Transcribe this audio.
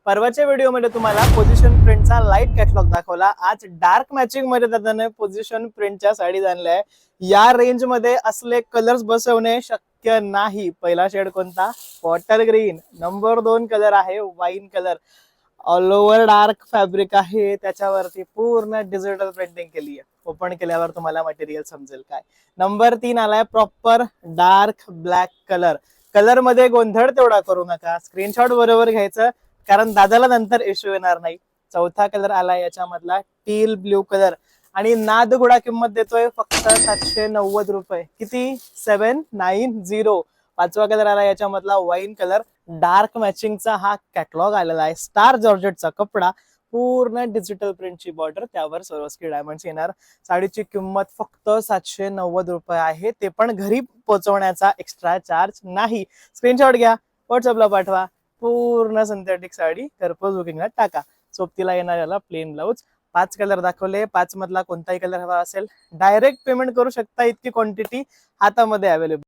परवाच्या व्हिडिओमध्ये तुम्हाला पोझिशन प्रिंटचा लाईट कॅटलॉग दाखवला. आज डार्क मॅचिंग मध्ये दादाने पोझिशन प्रिंटच्या साडी आणल्या आहे. या रेंज मध्ये असले कलर्स बसवणे शक्य नाही. पहिला शेड कोणता? Bottle green. नंबर 2 कलर आहे wine colour. All over dark fabric आहे, त्याच्यावरती पूर्ण डिजिटल प्रिंटिंग केली आहे. ओपन केल्यावर तुम्हाला मटेरियल समजेल काय. नंबर 3 आलाय proper dark black colour. Colour मध्ये गोंधळ तेवढा करू नका, स्क्रीनशॉट बरोबर घ्यायचं, कारण दादाला नंतर इश्यू येणार नाही. चौथा कलर आला याच्यामधला टील ब्ल्यू कलर आणि नादगुडा किंमत देतोय फक्त 790 रुपये. किती? 790. पाचवा कलर आला याच्यामधला वाईन कलर. डार्क मॅचिंगचा हा कॅटलॉग आलेला आहे. स्टार जॉर्जेटचा कपडा, पूर्ण डिजिटल प्रिंटची बॉर्डर, त्यावर स्वरोस्की डायमंड्स येणार. साडीची किंमत फक्त 790 रुपये आहे, ते पण घरी पोहोचवण्याचा एक्स्ट्रा चार्ज नाही. स्क्रीनशॉट घ्या, व्हॉट्सअपला पाठवा. पूर्ण सिंथेटिक साडी घरपोच बुकिंगला टाका. सोबतीला येणार याला प्लेन ब्लाउज. 5 कलर दाखवले, 5 मधला कोणताही कलर हवा असेल डायरेक्ट पेमेंट करू शकता. इतकी क्वांटिटी हातामध्ये अवेलेबल.